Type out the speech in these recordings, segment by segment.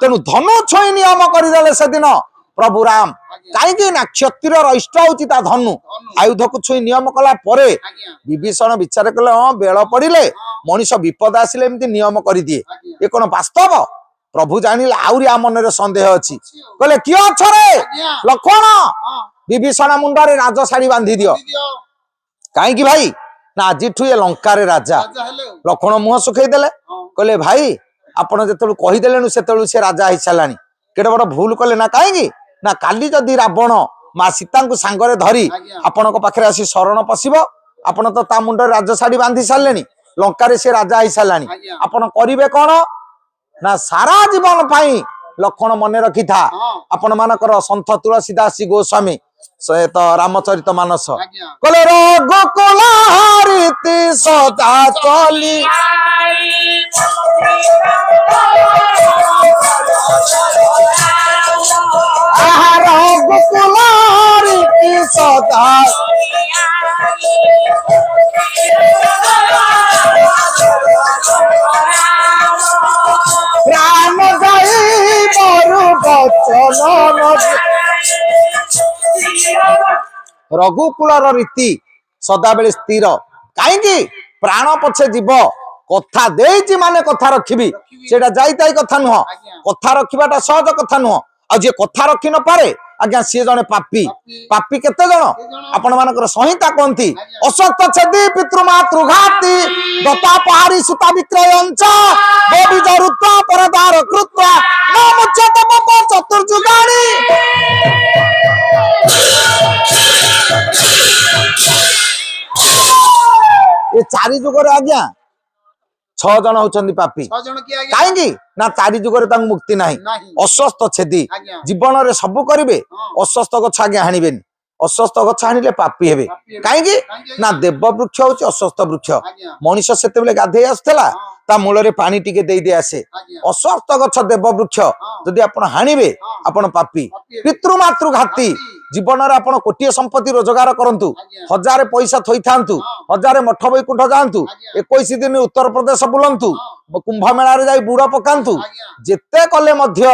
तेणु धनु छुई नियम करदे से दिन प्रभु राम कहीं ना क्षत्रिय इष्ट हूँ धनु आयुध को छुई नियम कला विभीषण विचार कले हाँ बेल पड़े मनीष विपद आसिले एमती नियम कर दिए ये कौन वास्तव प्रभु जानिले आउरी आ मन सन्देह अच्छी कहले किए अछ रे लक्ष्मण विभीषण मुंडे राज शाढ़ी बांधी दियो कहीं भाई ना आज ये लंकार राजा लक्ष्मण मुह सुखई देले कहले भाई आपण जो कहीदेले से राजा हो सारा केटे बड़ भूल कले ना कहीं ना काली जदि रावण माँ सीता को सांगरे धरी आपण पाखे आसी शरण पशिब आपण तो ता मुंडे राज शाढ़ी बांधी सारे लंकार से राजा हो सारा आपण करेंगे कौन ना सारा जीवन पाई लक्षण मन रखी था आपण मानकर सन्थ तुलसीदास गोस्वामी तो रामचरित मानस कहले रघुकुल हरिति सदा चली रघुकुल हरिति सदा राम गई मरु बचन रघुकुल रीति सदा बेले स्थिर कहीं प्राण पछे जीव कथा देइछि माने कथा रखिबी सेटा जाइताई कथा नुह कथा रखिबाटा सहज कथा नुह आ जे कथा रखि न पारे आज्ञा सी जने पापी पापी केते जण आपण मानकर संहिता कोंती असक्त छेदी पितृमातृघाती दत्ता पहारी सुता विक्रयंच बोबीज ऋत्वा परदार कृत्वा न मुच्यते पाप चतुर्जुगाणी ये चारि जुगर आज्ञा 6 जन होचंदी पापी कहीं ना चारि जुगर मुक्ति नहीं अस्वस्थ छेदी जीवन रे सब करिवे अस्वस्थ गछ आज्ञा हाणिबेनी अस्वस्थ गछ हाणिले पापी हेबे कहीं ना देव वृक्ष होची अस्वस्थ वृक्ष मनीष सेते बेले गाधे आसथला ता मूल रे पानी टिके देई दे आसे अस्वस्थ गछ देव वृक्ष जदि आपण हाणिबे आपण पापी पितृमातृ घाती जीवन रे आपण कोटी संपत्ति रोजगार करंतु 1000 पैसा थई थांतु 1000 मठ बैकुंठ जांतु 21 दिन उत्तर प्रदेश बुलंतु कुंभ मेला रे जाई बुड़ पकांतु जेते कले मध्य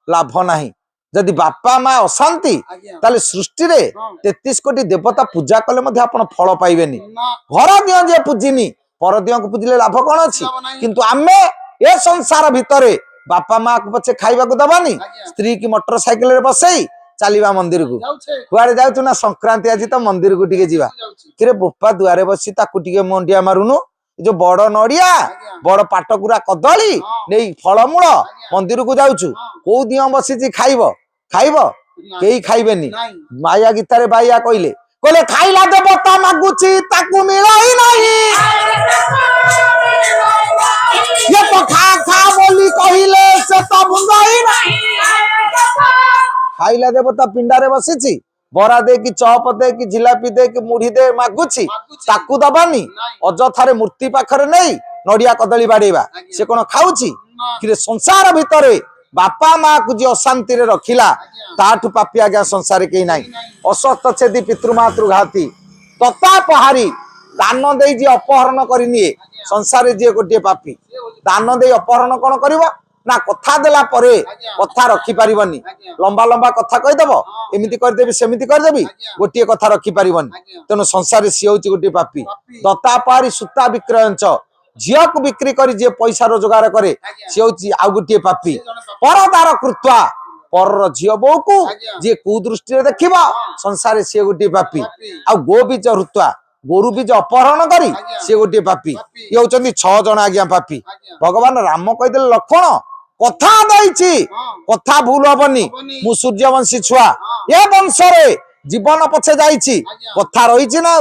लाभ नाही जदि बापा माँ अशांति ताले सृष्टि रे 33 कोटी देवता पूजा कले मध्य आपण फल पाइबेनी घर दियो जे पूजिनी पर दियो को पूजिले लाभ कोन अछि किंतु आमे ए संसार भितरे बापा माँ को पछे खाइबा को दबानी स्त्री की मोटरसाइकिल रे बसई चलीबा मंदिर को कुआरे जाउछु ना संक्रांति आज तो मंदिर को टिके जीवा किरे बोपा दुआरे बसी ताकू टिके मंडिया मारुनु जो बड़ नड़िया बड़ पाटकुरा कदली नहीं फलमूल मंदिर को जाउछु को दियो बसी खाइब खाइब केही खाइबेनी माया गीतारे बाइया कहले कहले खाइला देवता मागुची ताकू मिलाई नहीं ये तो खा खा बोली कहिले से तो बुंगाई नहीं खाइला देवता पिंडारे बसीची बरा दे कि चप दे कि जिलापी दे कि मुढ़ी दे मागुची ताकू दबानी अजथारे मूर्ति पाखरे नहीं नड़िया कदली बाड़ेबा से कोन खाउची कि संसार भितरे बापा माँ को जी अशांति रे रखिला ताठु पापी आज्ञा संसार के नहीं अस्वस्थ छेदी पितृमातृघाती तता पहारी दान दे जी अपहरण करनिए संसार जी गोटे पापी दान दे अपहरण कौन करिवो ना कथा देला परे कथा रखी पारिबनी लंबा लंबा कथा कहि देबो एमिति कर देबी सेमिति कर देबी गोटे कथा रखी पारिबनी तेनु संसार सी होची गोटे पापी दत्ता पहारी सुता विक्रयंच झिया को बिक्री करी जे पैसा रोजगार करे सी होची आ गोटे पापी परदार कृत्वा पर झियो बो को जे कुदृष्टि रे देखिबा संसार सी गोटे पापी आ गो बीज ऋत्वा गोरु बीज अपहरण करी सी गोटे पापी ये होचंदी 6 जण आज्ञा पापी भगवान राम कहिदेले लक्ष्मण कथा दैछि कथा भूल हबनी मु सूर्यवंशी छुआ ए वंश रे जीवन पछे जाइछि कथा रहिछि ना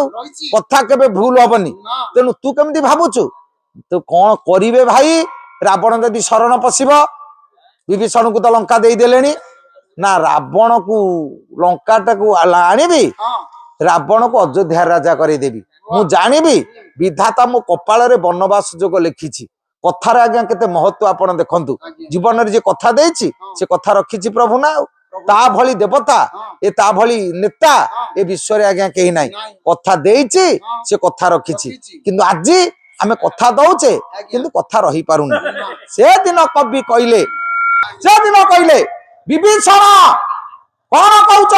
कथा केबे भूल हबनी तेनु तू केमदी भाबुछु तो कौन करिवे भाई रावण जदि शरण पशिब विभीषण को तो लंका दे देलेनी ना रावण को लंका टाकू आनिबी रावण को अयोध्या राजा करदेवी मु जानिबी विधाता मो कपाल रे वनवास जोग लिखिछि कथार आज्ञा केते महत्व आपण देखंतु जीवन रे जे कथा देछि से कथा रखिछि प्रभु ना ता भली देवता ए ता भली नेता ए विश्व रे आज्ञा केही नाही कथा देछि से कथा रखिछि किंतु आजि आमे कथा दउचे किंतु कथा रही पारुनी से दिन कवि कहले ସେଦିନ କହିଲେ ବିଭୀଷଣ କଣ କହୁଛ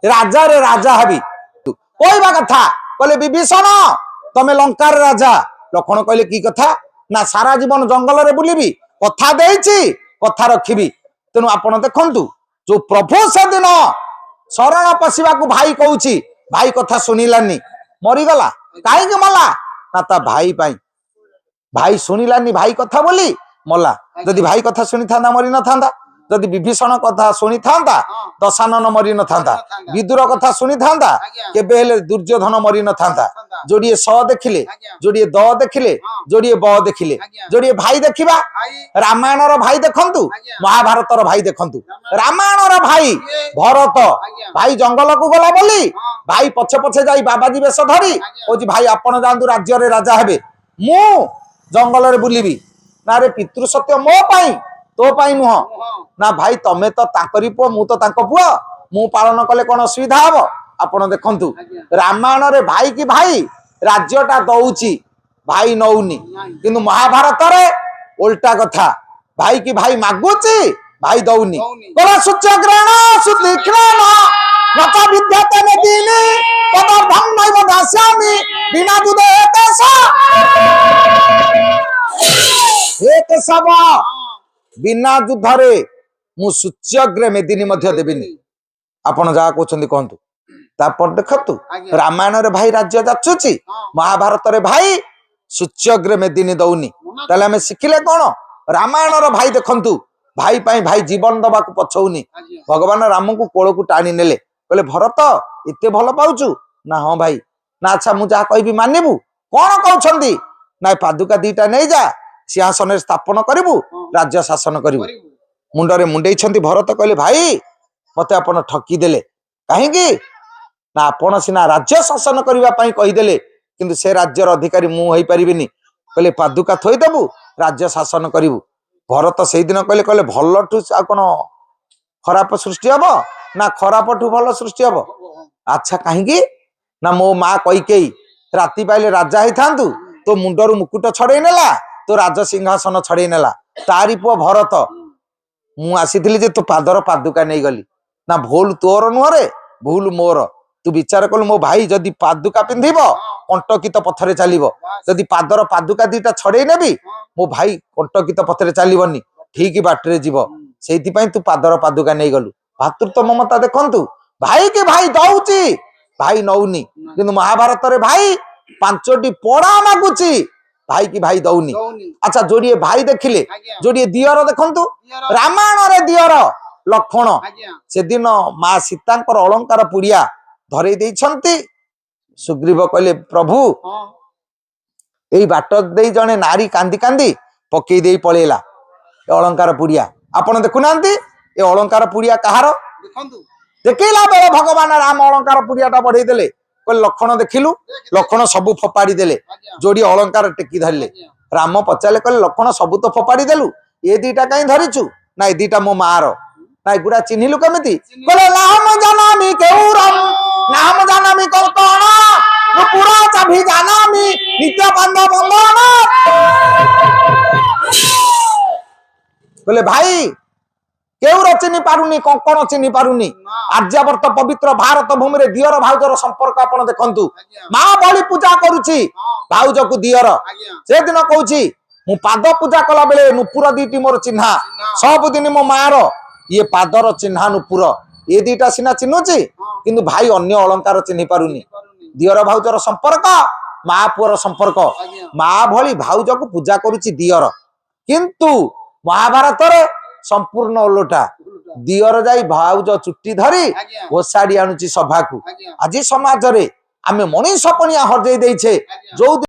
ରାଜାରେ ରାଜା ହେବି କହିବା କଥା କହିଲେ ବିଭୀଷଣ ତମେ ଲଙ୍କାର ରାଜା ଲକ୍ଷ୍ମଣ କହିଲେ କି କଥା ନା ସାରା ଜୀବନ ଜଙ୍ଗଲରେ ବୁଲିବି କଥା ଦେଇଛି କଥା ରଖିବି ତେଣୁ ଆପଣ ଦେଖନ୍ତୁ ଯୋଉ ପ୍ରଭୁ ସେଦିନ ଶରଣ ପଶିବାକୁ ଭାଇ କହୁଛି ଭାଇ କଥା ଶୁଣିଲାନି ମରିଗଲା କାହିଁକି ମଲା ନା ତା ଭାଇ ପାଇଁ ଭାଇ ଶୁଣିଲାନି ଭାଇ କଥା ବୋଲି ମଲା ଯଦି ଭାଇ କଥା ଶୁଣିଥାନ୍ତା ମରି ନଥାନ୍ତା ଯଦି ବିଭୀଷଣ କଥା ଶୁଣିଥାନ୍ତା ଦଶାନନ ମରି ନଥାନ୍ତା ବିଦୁର କଥା ଶୁଣିଥାନ୍ତା କେବେ ହେଲେ ଦୁର୍ଯ୍ୟୋଧନ ମରି ନଥାନ୍ତା ଯୋଡ଼ିଏ ସ ଦେଖିଲେ ଯୋଡ଼ିଏ ଦ ଦେଖିଲେ ଯୋଡ଼ିଏ ବ ଦେଖିଲେ ଯୋଡ଼ିଏ ଭାଇ ଦେଖିବା ରାମାୟଣର ଭାଇ ଦେଖନ୍ତୁ ମହାଭାରତର ଭାଇ ଦେଖନ୍ତୁ ରାମାୟଣର ଭାଇ ଭରତ ଭାଇ ଜଙ୍ଗଲକୁ ଗଲା ବୋଲି ଭାଇ ପଛେ ପଛେ ଯାଇ ବାବାଜୀ ବେଶ ଧରି କହୁଛି ଭାଇ ଆପଣ ଯାଆନ୍ତୁ ରାଜ୍ୟରେ ରାଜା ହେବେ ମୁଁ ଜଙ୍ଗଲରେ ବୁଲିବି ନା ରେ ପିତୃ ସତ୍ୟ ମୋ ପାଇଁ ତୋ ପାଇଁ ନୁହଁ ନା ଭାଇ ତମେ ତ ତାଙ୍କରି ପୁଅ ମୁଁ ତ ତାଙ୍କ ପୁଅ ମୁଁ ପାଳନ କଲେ କଣ ଅସୁବିଧା ହବ ଆପଣ ଦେଖନ୍ତୁ ରାମାୟଣରେ ଭାଇ କି ଭାଇ ରାଜ୍ୟଟା ଦଉଛି ଭାଇ ନଉନି କିନ୍ତୁ ମହାଭାରତରେ ଓଲଟା କଥା ଭାଇ କି ଭାଇ ମାଗୁଛି ଭାଇ ଦଉନି ସୂର୍ଯ୍ୟଗ୍ରହଣ ସୁତୀକ୍ଷ୍ଣ ନଚ ବିଦ୍ୟତେ ନଦୀନି ତଦର୍ଭଂ ନୈବ ଦାସ୍ୟାମି ବିନା ଦୁଧେ ଏକଶବ ବିନା ଯୁଦ୍ଧରେ ମୁଁ ସୂଚ୍ୟଗ୍ରେ ମେଦିନୀ ମଧ୍ୟ ଦେବିନି ଆପଣ ଯାହା କହୁଛନ୍ତି କହନ୍ତୁ ତାପରେ ଦେଖନ୍ତୁ ରାମାୟଣରେ ଭାଇ ରାଜ୍ୟ ଯାଚୁଛି ମହାଭାରତରେ ଭାଇ ସୂଚ୍ୟଗ୍ରେ ମେଦିନୀ ଦଉନି ତାହେଲେ ଆମେ ଶିଖିଲେ କଣ ରାମାୟଣର ଭାଇ ଦେଖନ୍ତୁ ଭାଇ ପାଇଁ ଭାଇ ଜୀବନ ଦବାକୁ ପଛଉନି ଭଗବାନ ରାମଙ୍କୁ କୋଳକୁ ଟାଣି ନେଲେ କହିଲେ ଭରତ ଏତେ ଭଲ ପାଉଛୁ ନା ହଁ ଭାଇ ନା ଆଚ୍ଛା ମୁଁ ଯାହା କହିବି ମାନିବୁ କଣ କହୁଛନ୍ତି ନା ପାଦୁକା ଦିଟା ନେଇଯା ସିଂହାସନରେ ସ୍ଥାପନ କରିବୁ ରାଜ୍ୟ ଶାସନ କରିବୁ ମୁଣ୍ଡରେ ମୁଣ୍ଡେଇଛନ୍ତି ଭରତ କହିଲେ ଭାଇ ମତେ ଆପଣ ଠକି ଦେଲେ କାହିଁକି ନା ଆପଣ ସିନା ରାଜ୍ୟ ଶାସନ କରିବା ପାଇଁ କହିଦେଲେ କିନ୍ତୁ ସେ ରାଜ୍ୟର ଅଧିକାରୀ ମୁଁ ହେଇପାରିବିନି କହିଲେ ପାଦୁକା ଥୋଇଦେବୁ ରାଜ୍ୟ ଶାସନ କରିବୁ ଭରତ ସେଇଦିନ କହିଲେ କହିଲେ ଭଲଠୁ ଆଉ କଣ ଖରାପ ସୃଷ୍ଟି ହବ ନା ଖରାପଠୁ ଭଲ ସୃଷ୍ଟି ହବ ଆଚ୍ଛା କାହିଁକି ନା ମୋ ମା କୈକେୟୀ ରାତି ପାଇଲେ ରାଜା ହେଇଥାନ୍ତୁ ତୋ ମୁଣ୍ଡରୁ ମୁକୁଟ ଛଡେଇ ନେଲା ତୋ ରାଜ ସିଂହାସନ ଛଡେଇ ନେଲା ତାରି ପୁଅ ଭରତ ମୁଁ ଆସିଥିଲି ଯେ ତୋ ପାଦର ପାଦୁକା ନେଇଗଲି ନା ଭୁଲ ତୋର ନୁହଁରେ ଭୁଲ ମୋର ତୁ ବିଚାର କଲୁ ମୋ ଭାଇ ଯଦି ପାଦୁକା ପିନ୍ଧିବ କଣ୍ଟକିତ ପଥରେ ଚାଲିବ ଯଦି ପାଦର ପାଦୁକା ଦିଟା ଛଡେଇ ନେବି ମୋ ଭାଇ କଣ୍ଟକିତ ପଥରେ ଚାଲିବନି ଠିକ ବାଟରେ ଯିବ ସେଇଥିପାଇଁ ତୁ ପାଦର ପାଦୁକା ନେଇଗଲୁ ଭାତୃତ୍ୱ ମମତା ଦେଖନ୍ତୁ ଭାଇ କି ଭାଇ ଦଉଛି ଭାଇ ନଉନି କିନ୍ତୁ ମହାଭାରତରେ ଭାଇ 5ଟି ପଡା ମାଗୁଛି ଭାଇ କି ଭାଇ ଦଉନି ଆଚ୍ଛା ଯୋଡ଼ିଏ ଭାଇ ଦେଖିଲେ ଯୋଡ଼ିଏ ଦିଅର ଦେଖନ୍ତୁ ରାମାୟଣରେ ଦିଅର ଲକ୍ଷ୍ମଣ ସେଦିନ ମା ସୀତାଙ୍କର ଅଳଙ୍କାର ପୁଡ଼ିଆ ଧରେଇ ଦେଇଛନ୍ତି ସୁଗ୍ରୀବ କହିଲେ ପ୍ରଭୁ ଏଇ ବାଟ ଦେଇ ଜଣେ ନାରୀ କାନ୍ଦି କାନ୍ଦି ପକେଇ ଦେଇ ପଳେଇଲା ଏ ଅଳଙ୍କାର ପୁଡ଼ିଆ ଆପଣ ଦେଖୁନାହାନ୍ତି ଏ ଅଳଙ୍କାର ପୁଡ଼ିଆ କାହାର ଦେଖିଲା ବେଳେ ଭଗବାନ ରାମ ଅଳଙ୍କାର ପୁଡ଼ିଆଟା ବଢେଇ ଦେଲେ କହିଲେ ଲକ୍ଷ୍ମଣ ଦେଖିଲୁ ଲକ୍ଷ୍ମଣ ସବୁ ଫୋପାଡ଼ି ଦେଲେ ଯୋଡ଼ି ଅଳଙ୍କାର ଟେକି ଧରିଲେ ରାମ ପଚାରିଲେ କହିଲେ ଲକ୍ଷ୍ମଣ ସବୁ ତ ଫୋପାଡ଼ି ଦେଲୁ ଏ ଦିଟା କାହିଁ ଧରିଛୁ ନା ଏ ଦିଟା ମୋ ମାର ନା ଏଗୁଡା ଚିହ୍ନିଲୁ କେମିତି କହିଲେ ନାମ ଜାନାମି କେଉରମ ନାମ ଜାନାମି କୌତଣ ପୁରା ଚାଭି ଜାନାମି ନିତ୍ୟ ବାନ୍ଧ ବନ୍ଧନ କହିଲେ ଭାଇ କେଉର ଚିହ୍ନି ପାରୁନି କଙ୍କଣ ଚିହ୍ନି ପାରୁନି ଆର୍ଯ୍ୟାବର୍ତ ପବିତ୍ର ଭାରତ ଭୂମିରେ ଦିଅର ଭାଉଜର ସମ୍ପର୍କ ଆପଣ ଦେଖନ୍ତୁ ମା ବଳି ପୂଜା କରୁଛି ଭାଉଜକୁ ଦିଅର ସେଦିନ କହୁଛି ମୁଁ ପାଦ ପୂଜା କଲା ବେଳେ ନୁପୁର ଦିଟି ମୋର ଚିହ୍ନା ସବୁଦିନ ମୋ ମାର ଇଏ ପାଦର ଚିହ୍ନା ନୁପୁର ଏ ଦିଟା ସିନା ଚିହ୍ନୁଛି କିନ୍ତୁ ଭାଇ ଅନ୍ୟ ଅଳଙ୍କାର ଚିହ୍ନି ପାରୁନି ଦିଅର ଭାଉଜର ସମ୍ପର୍କ ମା ପୁଅର ସମ୍ପର୍କ ମା ଭଳି ଭାଉଜକୁ ପୂଜା କରୁଛି ଦିଅର କିନ୍ତୁ ମହାଭାରତରେ ସମ୍ପୂର୍ଣ୍ଣ ଓଲଟା ଦିଅର ଯାଇ ଭାଉଜ ଚୁଟି ଧରି ଘୋଷାଡି ଆଣୁଛି ସଭାକୁ ଆଜି ସମାଜରେ ଆମେ ମଣିଷ ପଣିଆ ହଜେଇ ଦେଇଛେ ଯୋଉ